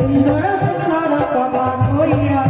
সুন্দর সুন্দর পবন হইয়া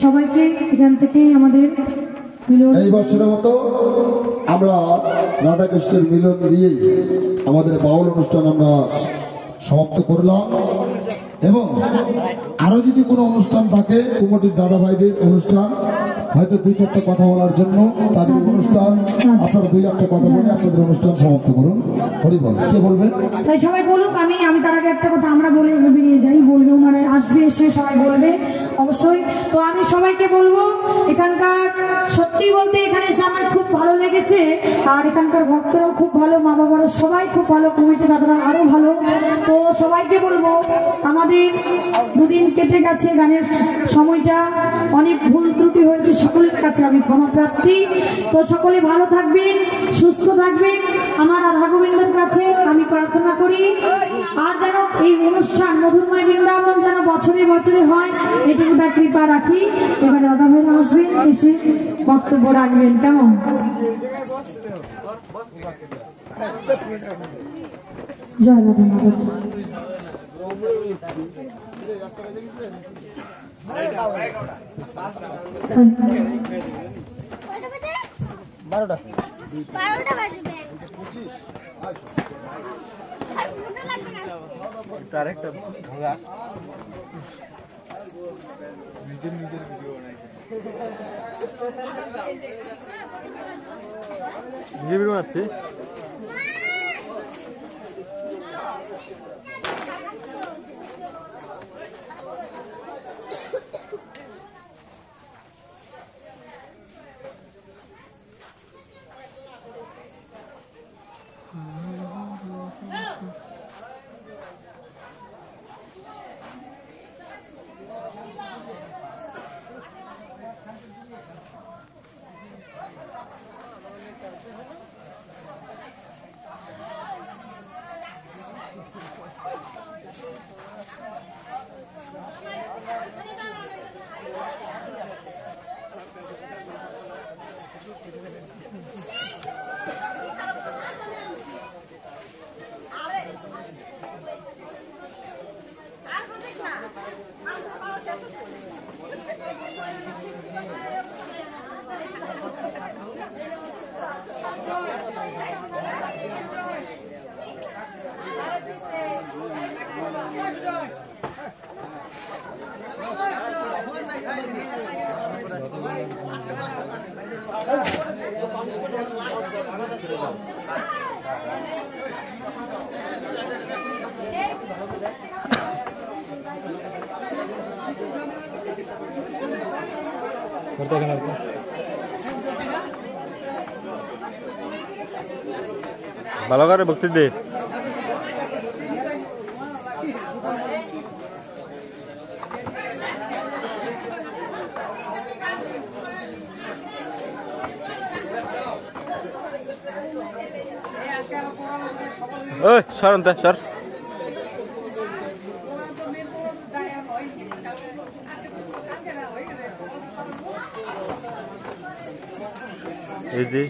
সবাইকে এখান থেকে আমাদের এই বছরের মতো আমরা রাধা কৃষ্ণের মিলন দিয়ে আমাদের বাউল অনুষ্ঠান আমরা সমাপ্ত করলাম এবং আরো যদি কোনো অনুষ্ঠান থাকে কুমটির দাদা ভাইদের অনুষ্ঠান হয়তো দুই চারটা কথা বলার জন্য তাদের অনুষ্ঠান আপনারা দুই একটা কথা বলে আপনাদের অনুষ্ঠান সমাপ্ত করুন। হরি বল, কে বলবে? তাই সবাই বলুক। আমি তার আগে একটা কথা আমরা বলে বেরিয়ে যাই, বলবে ওনারা আসবে, এসে সবাই বলবে অবশ্যই। তো আমি সবাইকে বলবো এখানকার সত্যি বলতে এখানে এসে আমার খুব ভালো লেগেছে, আর এখানকার ভক্তরাও খুব ভালো, মা বাবারা সবাই খুব ভালো, কমিটি দাদারা আরো ভালো। তো সবাইকে বলবো আমাদের দুদিন কেটে গেছে, গানের সময়টা অনেক ভুল ত্রুটি হয়েছে, সকলের কাছে আমি ক্ষমা প্রার্থী। তো সকলে ভালো থাকবেন, সুস্থ থাকবেন, আমার রাধা গোবিন্দের কাছে আমি প্রার্থনা করি। আর যেন এই অনুষ্ঠান মধুরময় বৃন্দাবন যেন বছরে বছরে হয়, এটা এইটুকুটা কৃপা রাখি। এবার দাদা ভাইরা আসবেন, এসে বক্তব্য রাখবেন। কেমন? জয় রাধা মাধব। তার একটা ভাঙা নিজের নিজের ভিডিও বানাচ্ছে। ভালো করে ভক্তি দে। ওই সর সর। এই যে